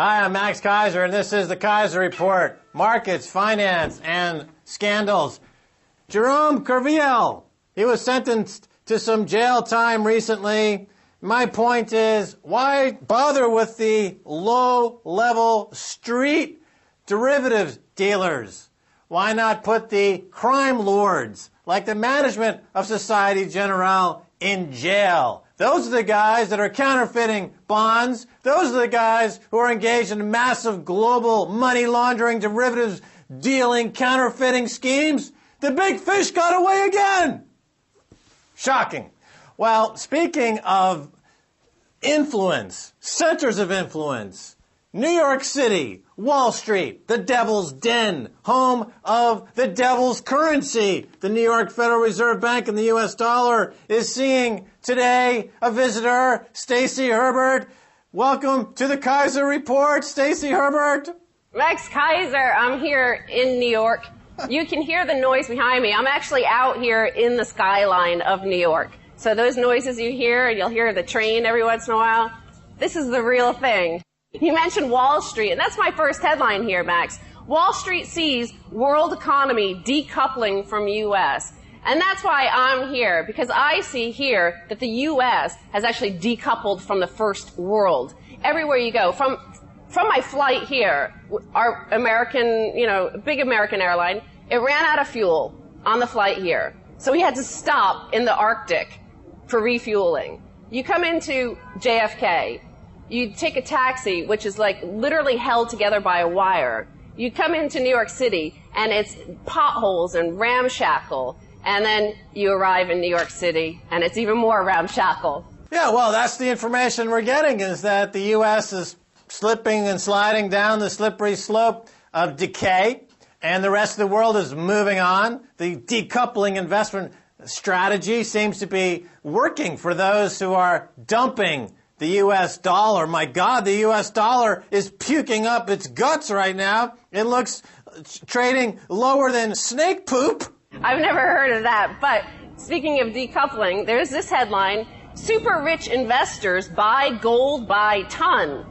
Hi, I'm Max Keiser, and this is the Keiser Report. Markets, finance, and scandals. Jerome Kerviel, he was sentenced to some jail time recently. My point is, why bother with the low-level street derivatives dealers? Why not put the crime lords, like the management of Societe Generale, in jail? Those are the guys that are counterfeiting bonds. Those are the guys who are engaged in massive global money laundering, derivatives dealing, counterfeiting schemes. The big fish got away again. Shocking. Well, speaking of influence, centers of influence, New York City, Wall Street, the devil's den, home of the devil's currency. The New York Federal Reserve Bank and the U.S. dollar is seeing today a visitor, Stacy Herbert. Welcome to the Keiser Report, Stacy Herbert. Max Keiser, I'm here in New York. You can hear the noise behind me. I'm actually out here in the skyline of New York. So those noises you hear, and you'll hear the train every once in a while, this is the real thing. You mentioned Wall Street, and that's my first headline here, Max. Wall Street sees world economy decoupling from U.S. And that's why I'm here, because I see here that the U.S. has actually decoupled from the first world. Everywhere you go, from my flight here, our American, big American airline, it ran out of fuel on the flight here. So we had to stop in the Arctic for refueling. You come into JFK, you take a taxi, which is like literally held together by a wire. You come into New York City, and it's potholes and ramshackle. And then you arrive in New York City, and it's even more ramshackle. Yeah, well, that's the information we're getting, is that the U.S. is slipping and sliding down the slippery slope of decay, and the rest of the world is moving on. The decoupling investment strategy seems to be working for those who are dumping the U.S. dollar. My God, the U.S. dollar is puking up its guts right now. It looks trading lower than snake poop. I've never heard of that. But speaking of decoupling, there's this headline: super rich investors buy gold by ton.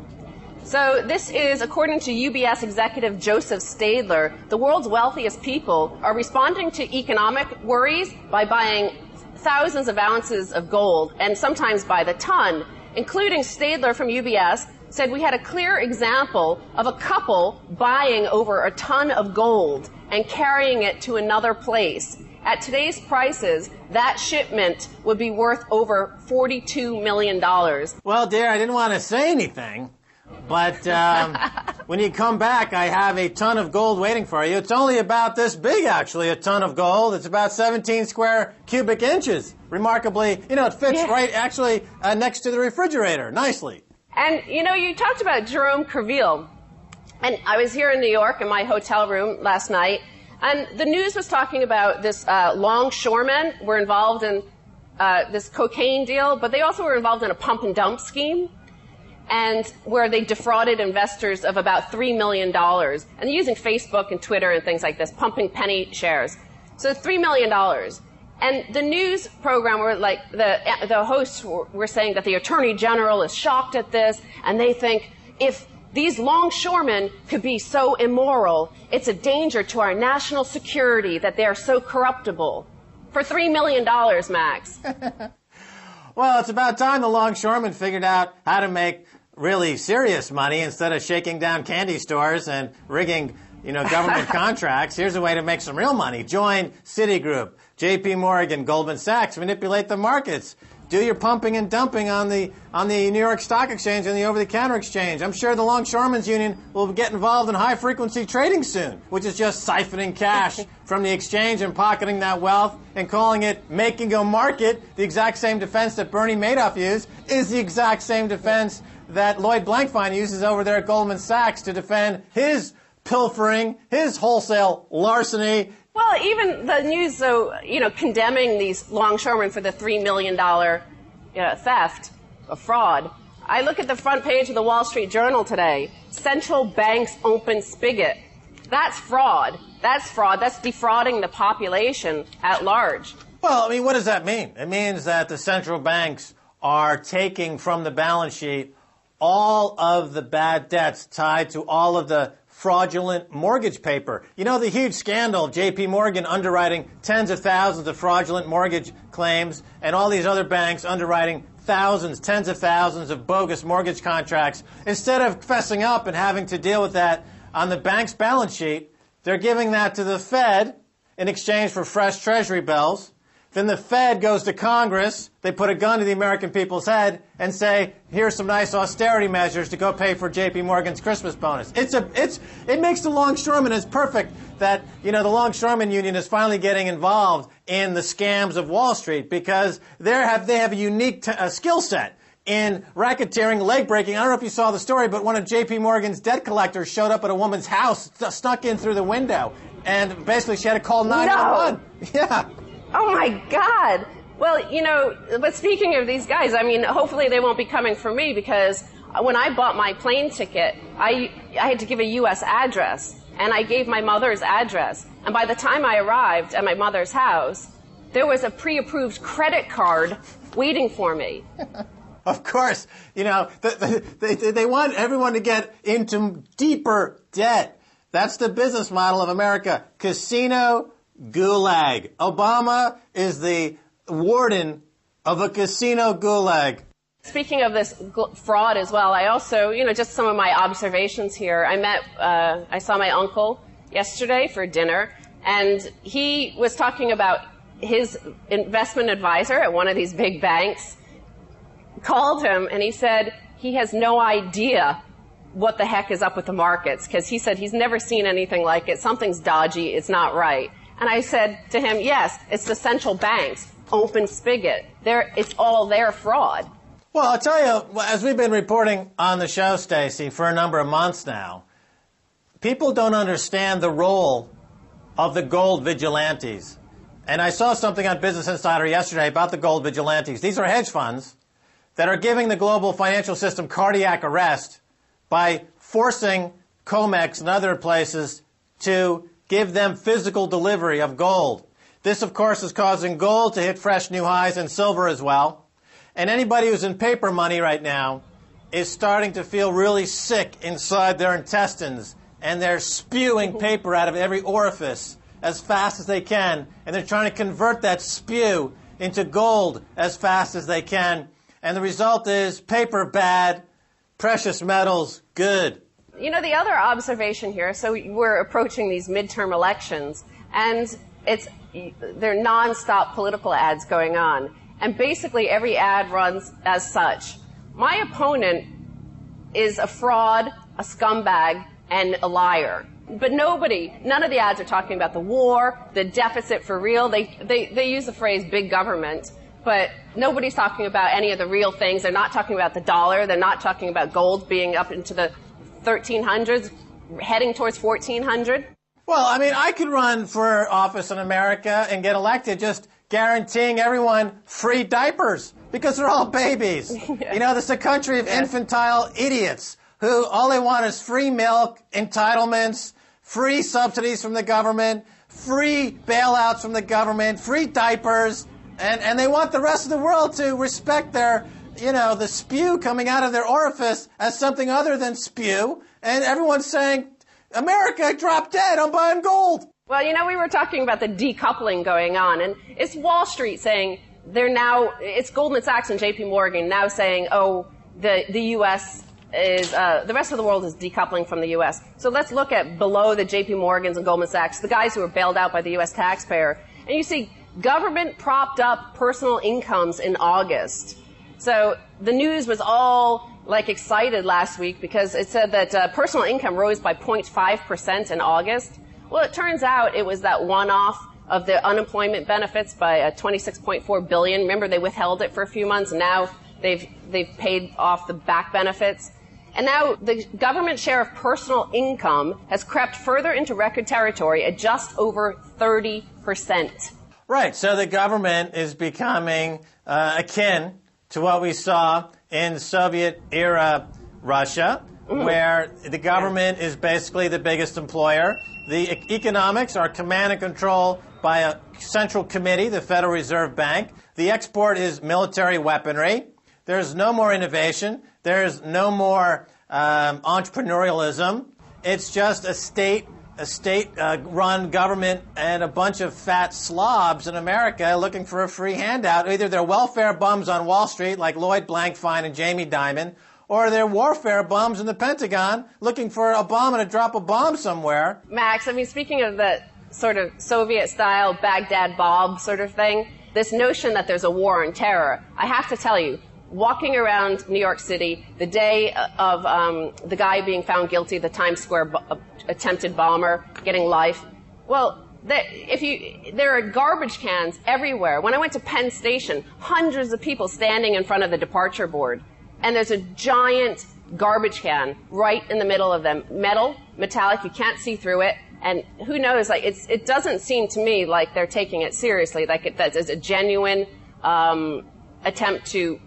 So this is, according to UBS executive Joseph Stadler, the world's wealthiest people are responding to economic worries by buying thousands of ounces of gold, and sometimes by the ton. Including Stadler from UBS, said we had a clear example of a couple buying over a ton of gold and carrying it to another place. At today's prices, that shipment would be worth over $42 million. Well, dear, I didn't want to say anything, but when you come back, I have a ton of gold waiting for you. It's only about this big, actually, a ton of gold. It's about 17 square cubic inches. Remarkably, it fits right, actually, next to the refrigerator, nicely. And, you talked about Jerome Kerviel. And I was here in New York in my hotel room last night, and the news was talking about this longshoremen were involved in this cocaine deal, but they also were involved in a pump and dump scheme, and where they defrauded investors of about $3 million. And using Facebook and Twitter and things like this, pumping penny shares. So $3 million. And the news program were like, the hosts were saying that the Attorney General is shocked at this, and they think if these longshoremen could be so immoral, it's a danger to our national security that they are so corruptible. For $3 million, Max. Well, it's about time the longshoremen figured out how to make really serious money instead of shaking down candy stores and rigging government contracts. Here's a way to make some real money. Join Citigroup, JP Morgan, Goldman Sachs, manipulate the markets. Do your pumping and dumping on the New York Stock Exchange and the over-the-counter exchange. I'm sure the Longshoremen's Union will get involved in high-frequency trading soon, which is just siphoning cash from the exchange and pocketing that wealth and calling it making a market. The exact same defense that Bernie Madoff used is the exact same defense that Lloyd Blankfein uses over there at Goldman Sachs to defend his pilfering, his wholesale larceny. Well, even the news, condemning these longshoremen for the $3 million theft or fraud. I look at the front page of the Wall Street Journal today. Central banks open spigot. That's fraud. That's fraud. That's defrauding the population at large. Well, what does that mean? It means that the central banks are taking from the balance sheet all of the bad debts tied to all of the fraudulent mortgage paper. You know, the huge scandal of J.P. Morgan underwriting tens of thousands of fraudulent mortgage claims and all these other banks underwriting thousands, tens of thousands of bogus mortgage contracts. Instead of fessing up and having to deal with that on the bank's balance sheet, they're giving that to the Fed in exchange for fresh Treasury bills. Then the Fed goes to Congress, they put a gun to the American people's head and say, here's some nice austerity measures to go pay for J.P. Morgan's Christmas bonus. It makes the longshoremen, it's perfect that, the longshoremen union is finally getting involved in the scams of Wall Street because they have a unique skill set in racketeering, leg breaking. I don't know if you saw the story, but one of J.P. Morgan's debt collectors showed up at a woman's house, snuck in through the window, and basically she had to call 911. No. Yeah. Oh my God. Well, but speaking of these guys, hopefully they won't be coming for me because when I bought my plane ticket, I had to give a U.S. address, and I gave my mother's address. And by the time I arrived at my mother's house, there was a pre-approved credit card waiting for me. Of course, they want everyone to get into deeper debt. That's the business model of America. Casino gulag. Obama is the warden of a casino gulag. Speaking of this fraud as well, I also, just some of my observations here. I saw my uncle yesterday for dinner, and he was talking about his investment advisor at one of these big banks called him, and he said he has no idea what the heck is up with the markets, because he said he's never seen anything like it. Something's dodgy. It's not right. And I said to him, yes, it's the central banks, open spigot. It's all their fraud. Well, I'll tell you, as we've been reporting on the show, Stacy, for a number of months now, people don't understand the role of the gold vigilantes. And I saw something on Business Insider yesterday about the gold vigilantes. These are hedge funds that are giving the global financial system cardiac arrest by forcing COMEX and other places to give them physical delivery of gold. This, of course, is causing gold to hit fresh new highs and silver as well. And anybody who's in paper money right now is starting to feel really sick inside their intestines, and they're spewing paper out of every orifice as fast as they can, and they're trying to convert that spew into gold as fast as they can. And the result is paper bad, precious metals good. The other observation here, so we're approaching these midterm elections, and there are nonstop political ads going on. And basically every ad runs as such. My opponent is a fraud, a scumbag, and a liar. But none of the ads are talking about the war, the deficit for real. They use the phrase big government, but nobody's talking about any of the real things. They're not talking about the dollar. They're not talking about gold being up into the 1300s, heading towards 1400. Well, I could run for office in America and get elected just guaranteeing everyone free diapers because they're all babies. Yeah. This is a country of infantile idiots who all they want is free milk, entitlements, free subsidies from the government, free bailouts from the government, free diapers, and they want the rest of the world to respect their the spew coming out of their orifice as something other than spew. And everyone's saying, America, drop dead, I'm buying gold. Well, we were talking about the decoupling going on, and it's Wall Street saying it's Goldman Sachs and J.P. Morgan now saying, the U.S. is, the rest of the world is decoupling from the U.S. So let's look at below the J.P. Morgans and Goldman Sachs, the guys who were bailed out by the U.S. taxpayer. And you see government propped up personal incomes in August. So the news was all excited last week because it said that personal income rose by 0.5% in August. Well, it turns out it was that one-off of the unemployment benefits by $26.4 billion. Remember, they withheld it for a few months, and now they've paid off the back benefits. And now the government share of personal income has crept further into record territory at just over 30%. Right. So the government is becoming akin to what we saw in Soviet-era Russia, where the government is basically the biggest employer. The economics are command and control by a central committee, the Federal Reserve Bank. The export is military weaponry. There's no more innovation. There's no more entrepreneurialism. It's just a state-run government and a bunch of fat slobs in America looking for a free handout. Either they're welfare bums on Wall Street like Lloyd Blankfein and Jamie Dimon, or they're warfare bums in the Pentagon looking for Obama to drop a bomb somewhere. Max, I mean, speaking of the sort of Soviet-style Baghdad Bob sort of thing, this notion that there's a war on terror, I have to tell you, walking around New York City the day of the guy being found guilty, the Times Square attempted bomber, getting life, well, there are garbage cans everywhere. When I went to Penn Station, hundreds of people standing in front of the departure board, and there's a giant garbage can right in the middle of them, metallic, you can't see through it. And who knows, like, it doesn't seem to me like they're taking it seriously, like that is a genuine attempt to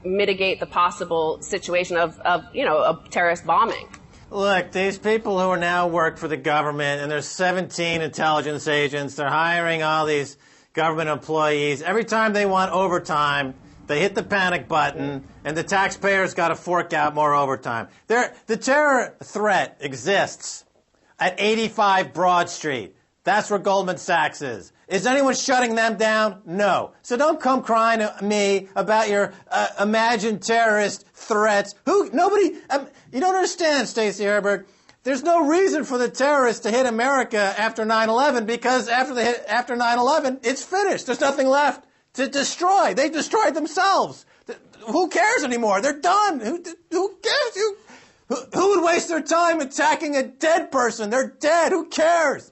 mitigate the possible situation of a terrorist bombing. Look, these people who are now work for the government, and there's 17 intelligence agents, they're hiring all these government employees. Every time they want overtime, they hit the panic button, and the taxpayers got to fork out more overtime. The terror threat exists at 85 Broad Street. That's where Goldman Sachs is. Is anyone shutting them down? No. So don't come crying to me about your imagined terrorist threats. Nobody, you don't understand, Stacy Herbert. There's no reason for the terrorists to hit America after 9/11 because after 9/11, it's finished. There's nothing left to destroy. They destroyed themselves. Who cares anymore? They're done. Who cares? Who would waste their time attacking a dead person? They're dead. Who cares?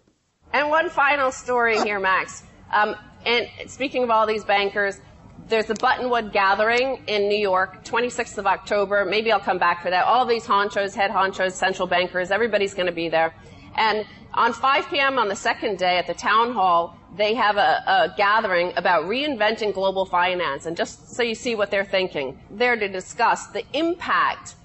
And one final story here, Max. And speaking of all these bankers, there's the Buttonwood Gathering in New York, 26th of October. Maybe I'll come back for that. All these honchos, head honchos, central bankers, everybody's going to be there. And on 5 p.m. on the second day at the town hall, they have a gathering about reinventing global finance. And just so you see what they're thinking, they're to discuss the impact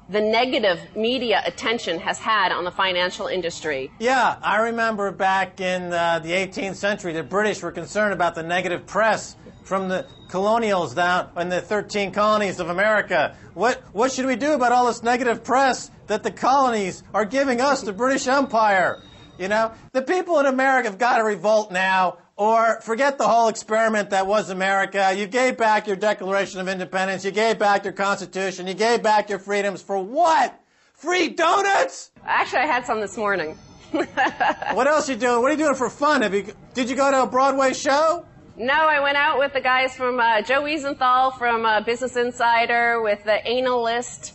the negative media attention has had on the financial industry. Yeah, I remember back in the 18th century, the British were concerned about the negative press from the colonials down in the 13 colonies of America. What should we do about all this negative press that the colonies are giving us, the British Empire? You know, the people in America have got to revolt now, or forget the whole experiment that was America. You gave back your Declaration of Independence. You gave back your Constitution. You gave back your freedoms for what? Free donuts? Actually, I had some this morning. What else are you doing? What are you doing for fun? Did you go to a Broadway show? No, I went out with the guys from Joe Wiesenthal from Business Insider, with the analyst,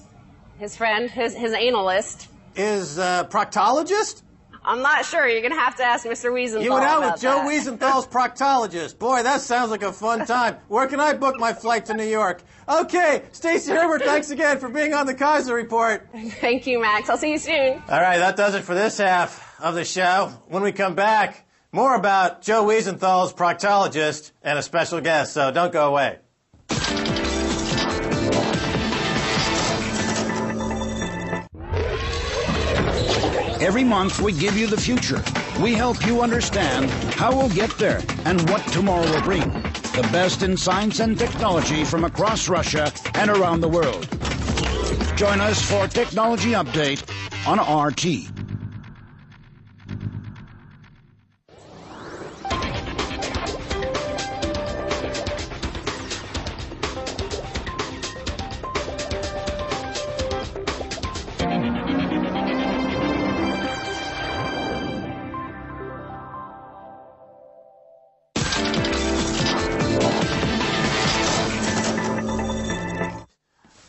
his friend, his analyst. Is proctologist? I'm not sure. You're going to have to ask Mr. Wiesenthal. You went out with Joe Wiesenthal's proctologist. Boy, that sounds like a fun time. Where can I book my flight to New York? Okay, Stacy Herbert, thanks again for being on the Keiser Report. Thank you, Max. I'll see you soon. All right, that does it for this half of the show. When we come back, more about Joe Wiesenthal's proctologist and a special guest, so don't go away. Every month, we give you the future. We help you understand how we'll get there and what tomorrow will bring. The best in science and technology from across Russia and around the world. Join us for Technology Update on RT.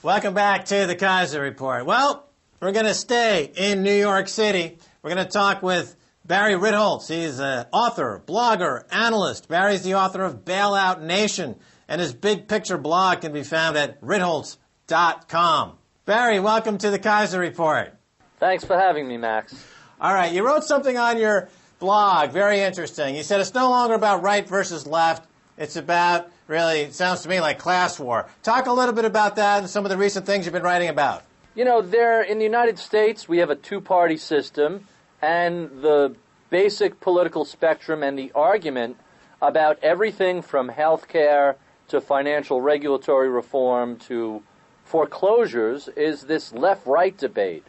Welcome back to the Keiser Report. Well, we're going to stay in New York City. We're going to talk with Barry Ritholtz. He's an author, blogger, analyst. Barry's the author of Bailout Nation, and his big picture blog can be found at ritholtz.com. Barry, welcome to the Keiser Report. Thanks for having me, Max. All right, you wrote something on your blog, very interesting. You said it's no longer about right versus left. It's about, really, it sounds to me like class war. Talk a little bit about that and some of the recent things you've been writing about. You know, in the United States, we have a two-party system, and the basic political spectrum and the argument about everything from health care to financial regulatory reform to foreclosures is this left-right debate.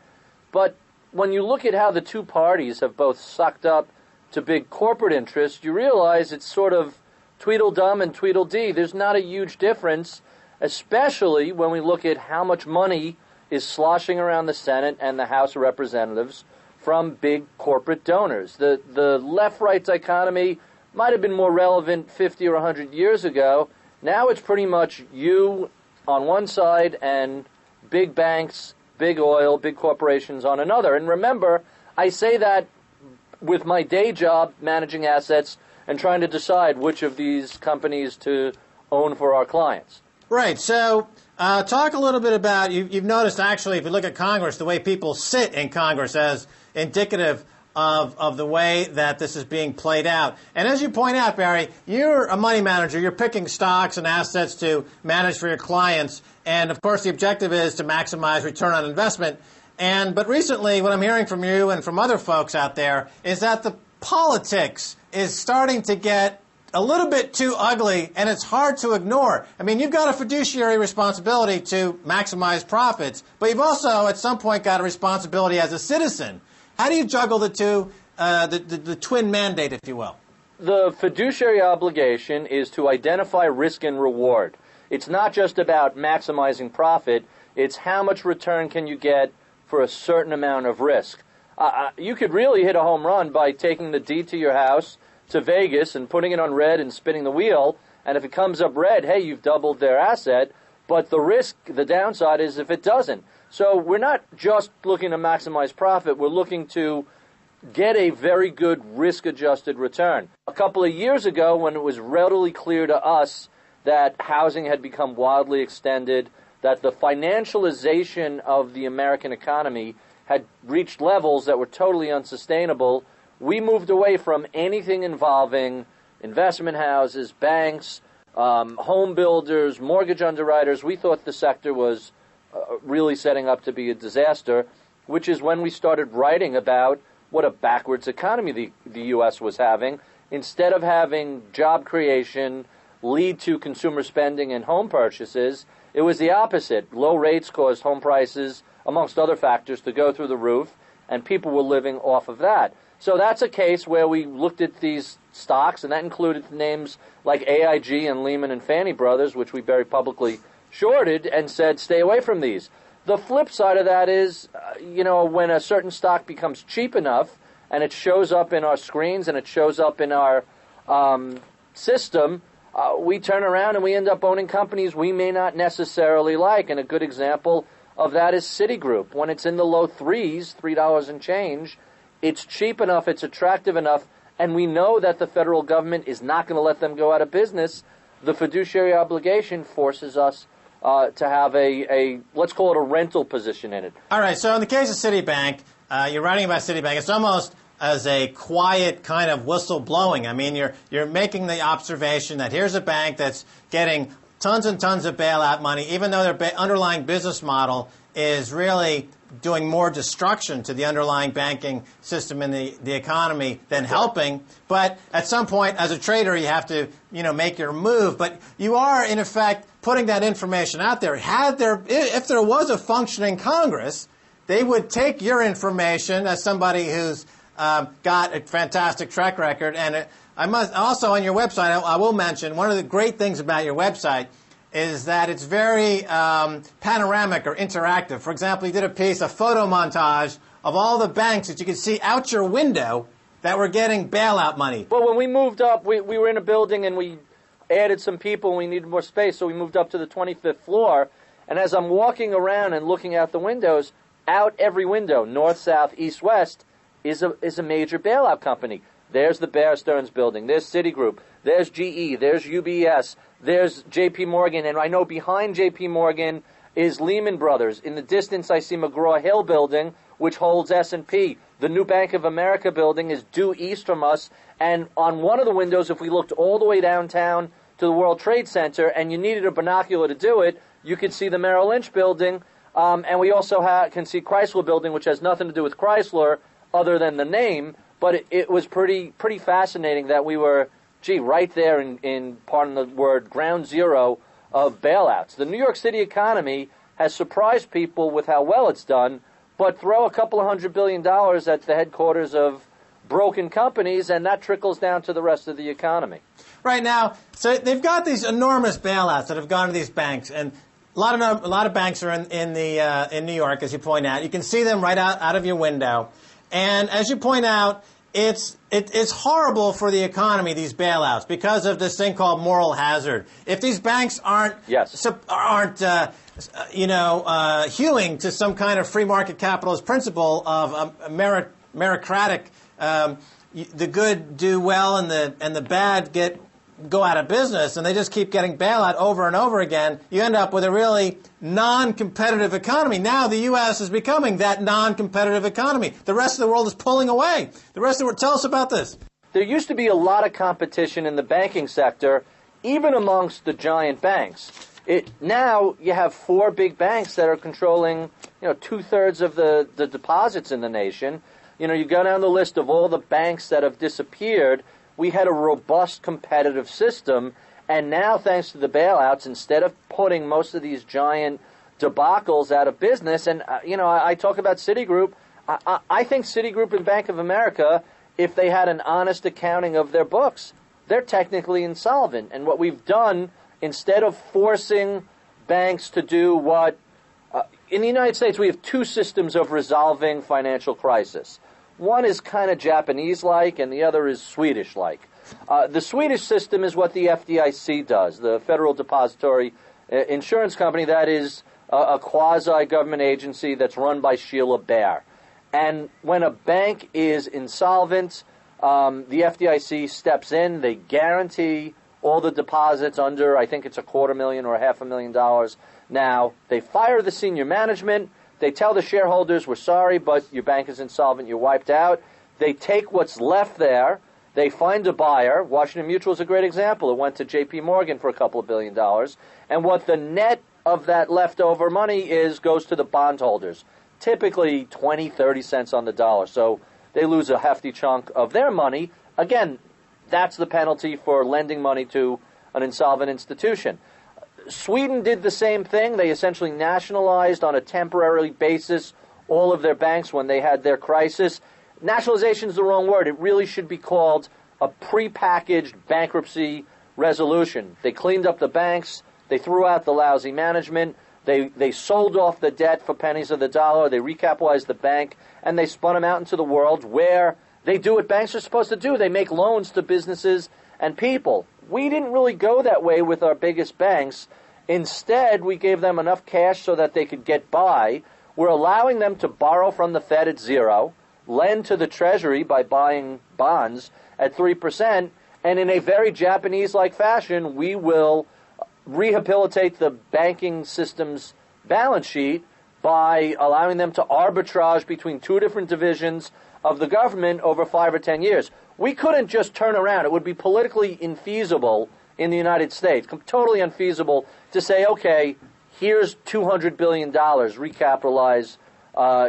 But when you look at how the two parties have both sucked up to big corporate interests, you realize it's sort of Tweedledum and Tweedledee. There's not a huge difference, especially when we look at how much money is sloshing around the Senate and the House of Representatives from big corporate donors. The left-right dichotomy might have been more relevant 50 or 100 years ago. Now it's pretty much you on one side and big banks, big oil, big corporations on another. And remember, I say that with my day job managing assets and trying to decide which of these companies to own for our clients. Right. So talk a little bit about, you've noticed actually, if you look at Congress, the way people sit in Congress as indicative of the way that this is being played out. And as you point out, Barry, you're a money manager. You're picking stocks and assets to manage for your clients. And, of course, the objective is to maximize return on investment. But recently, what I'm hearing from you and from other folks out there is that the politics is starting to get a little bit too ugly, and it's hard to ignore. I mean, you've got a fiduciary responsibility to maximize profits, but you've also, at some point, got a responsibility as a citizen. How do you juggle the two, the twin mandate, if you will? The fiduciary obligation is to identify risk and reward. It's not just about maximizing profit. It's how much return can you get for a certain amount of risk. You could really hit a home run by taking the deed to your house to Vegas and putting it on red and spinning the wheel, and if it comes up red, hey, you've doubled their asset, but the risk, the downside is if it doesn't. So we're not just looking to maximize profit, we're looking to get a very good risk-adjusted return. A couple of years ago, when it was readily clear to us that housing had become wildly extended, that the financialization of the American economy had reached levels that were totally unsustainable, we moved away from anything involving investment houses, banks, home builders, mortgage underwriters. We thought the sector was really setting up to be a disaster, which is when we started writing about what a backwards economy the U.S. was having. Instead of having job creation lead to consumer spending and home purchases, it was the opposite. Low rates caused home prices, amongst other factors, to go through the roof, and people were living off of that. So that's a case where we looked at these stocks, and that included names like AIG and Lehman and Fannie Brothers, which we very publicly shorted, and said, stay away from these. The flip side of that is, when a certain stock becomes cheap enough, and it shows up in our screens and it shows up in our system, we turn around and we end up owning companies we may not necessarily like. And a good example of that is Citigroup. When it's in the low threes, $3 and change, it's cheap enough, it's attractive enough, and we know that the federal government is not going to let them go out of business. The fiduciary obligation forces us to have a, let's call it a rental position in it. All right, so in the case of Citibank, you're writing about Citibank. It's almost as a quiet kind of whistle blowing. I mean, you're making the observation that here's a bank that's getting tons and tons of bailout money, even though their underlying business model is really doing more destruction to the underlying banking system and the economy than helping. But at some point, as a trader, you have to, make your move. But you are, in effect, putting that information out there. If there was a functioning Congress, they would take your information as somebody who's got a fantastic track record. And I must also, on your website, I will mention one of the great things about your website is that it's very panoramic or interactive. For example, you did a piece, a photo montage of all the banks that you could see out your window that were getting bailout money. Well, when we moved up, we were in a building and we added some people and we needed more space, so we moved up to the 25th floor. And as I'm walking around and looking out the windows, out every window, north, south, east, west, is a major bailout company. There's the Bear Stearns building. There's Citigroup. There's GE. There's UBS. There's J.P. Morgan. And I know behind J.P. Morgan is Lehman Brothers. In the distance, I see McGraw-Hill building, which holds S&P. The new Bank of America building is due east from us. And on one of the windows, if we looked all the way downtown to the World Trade Center, and you needed a binocular to do it, you could see the Merrill Lynch building. And we also can see Chrysler building, which has nothing to do with Chrysler other than the name. But it was pretty fascinating that we were, right there in pardon the word, ground zero of bailouts. The New York City economy has surprised people with how well it's done, but throw a couple of $100 billion at the headquarters of broken companies, and that trickles down to the rest of the economy. Right now, so they've got these enormous bailouts that have gone to these banks, and a lot of banks are in New York, as you point out. You can see them right out of your window, and as you point out, it's horrible for the economy, these bailouts, because of this thing called moral hazard. If these banks aren't hewing to some kind of free market capitalist principle of meritocratic, the good do well and the bad go out of business, and they just keep getting bailout over and over again, you end up with a really non-competitive economy. Now the U.S. is becoming that non-competitive economy. The rest of the world is pulling away. The rest of the world, tell us about this. There used to be a lot of competition in the banking sector, even amongst the giant banks. Now you have 4 big banks that are controlling, 2/3 of the deposits in the nation. You go down the list of all the banks that have disappeared. We had a robust competitive system, and now, thanks to the bailouts, instead of putting most of these giant debacles out of business, and I talk about Citigroup. I think Citigroup and Bank of America, if they had an honest accounting of their books, they're technically insolvent. And what we've done, instead of forcing banks to do what in the United States, we have 2 systems of resolving financial crisis. One is kind of Japanese-like, and the other is Swedish-like. The Swedish system is what the FDIC does, the Federal Depository Insurance Company. That is a quasi-government agency that's run by Sheila Bair. And when a bank is insolvent, the FDIC steps in. They guarantee all the deposits under, I think it's $250,000 or $500,000. Now, they fire the senior management. They tell the shareholders, we're sorry, but your bank is insolvent, you're wiped out. They take what's left there. They find a buyer. Washington Mutual is a great example. It went to J.P. Morgan for a couple of $1 billion. And what the net of that leftover money goes to the bondholders, typically 20, 30 cents on the dollar. So they lose a hefty chunk of their money. Again, that's the penalty for lending money to an insolvent institution. Sweden did the same thing. They essentially nationalized on a temporary basis all of their banks when they had their crisis. Nationalization is the wrong word. It really should be called a prepackaged bankruptcy resolution. They cleaned up the banks. They threw out the lousy management. They sold off the debt for pennies of the dollar. They recapitalized the bank, and they spun them out into the world where they do what banks are supposed to do. They make loans to businesses and people. We didn't really go that way with our biggest banks. Instead, we gave them enough cash so that they could get by. We're allowing them to borrow from the Fed at 0, lend to the Treasury by buying bonds at 3%, and in a very Japanese-like fashion, we will rehabilitate the banking system's balance sheet by allowing them to arbitrage between 2 different divisions of the government over 5 or 10 years. We couldn't just turn around. It would be politically infeasible in the United States, totally unfeasible to say, okay, here's $200 billion, recapitalize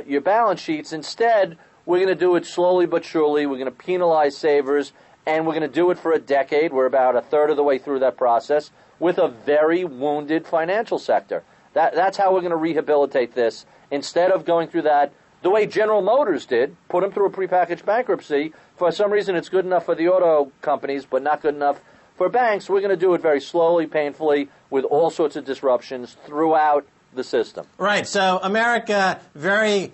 your balance sheets. Instead, we're going to do it slowly but surely. We're going to penalize savers, and we're going to do it for a decade. We're about a third of the way through that process with a very wounded financial sector. That's how we're going to rehabilitate this. Instead of going through that the way General Motors did, put them through a prepackaged bankruptcy. For some reason, it's good enough for the auto companies, but not good enough for banks. We're going to do it very slowly, painfully, with all sorts of disruptions throughout the system. Right. So America very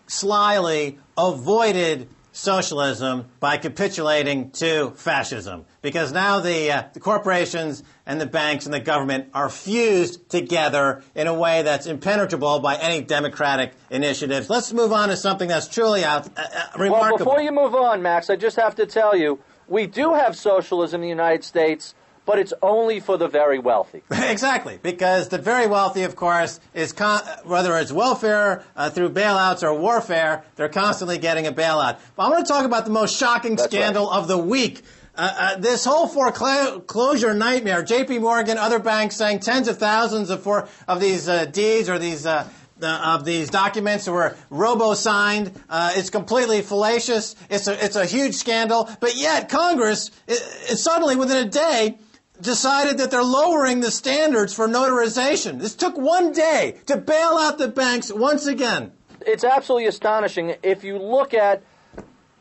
slyly avoided socialism by capitulating to fascism, because now the corporations and the banks and the government are fused together in a way that's impenetrable by any democratic initiatives. Let's move on to something that's truly remarkable. Well, before you move on, Max, I just have to tell you, we do have socialism in the United States, but it's only for the very wealthy. Exactly, because the very wealthy, of course, is whether it's welfare through bailouts or warfare, they're constantly getting a bailout. But I want to talk about the most shocking scandal of the week. This whole foreclosure nightmare, J.P. Morgan, other banks saying tens of thousands of these deeds or these of these documents were robo-signed. It's completely fallacious. It's a huge scandal. But yet Congress, suddenly within a day, decided that they're lowering the standards for notarization. This took one day to bail out the banks once again. It's absolutely astonishing. If you look at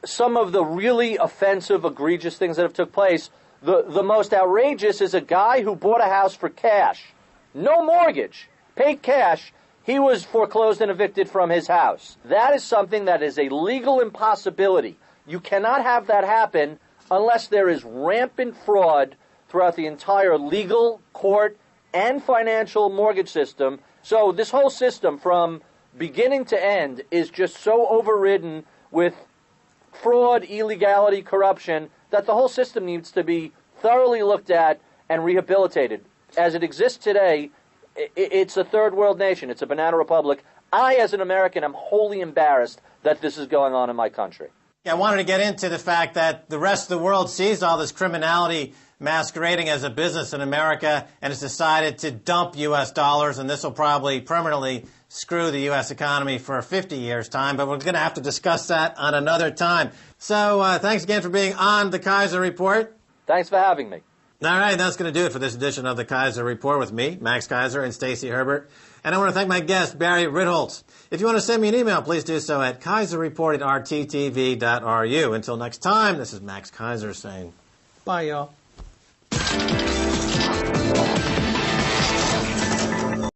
some of the really offensive, egregious things that have took place, the most outrageous is a guy who bought a house for cash. No mortgage. Paid cash. He was foreclosed and evicted from his house. That is something that is a legal impossibility. You cannot have that happen unless there is rampant fraud throughout the entire legal, court, and financial mortgage system. So this whole system from beginning to end is just so overridden with fraud, illegality, corruption, that the whole system needs to be thoroughly looked at and rehabilitated. As it exists today, it's a third world nation. It's a banana republic. I, as an American, am wholly embarrassed that this is going on in my country. I wanted to get into the fact that the rest of the world sees all this criminality masquerading as a business in America and has decided to dump U.S. dollars, and this will probably permanently screw the U.S. economy for 50 years' time, but we're going to have to discuss that on another time. So thanks again for being on the Keiser Report. Thanks for having me. All right, that's going to do it for this edition of the Keiser Report with me, Max Keiser, and Stacy Herbert. And I want to thank my guest, Barry Ritholtz. If you want to send me an email, please do so at keiserreport@rttv.ru. Until next time, this is Max Keiser saying bye, y'all.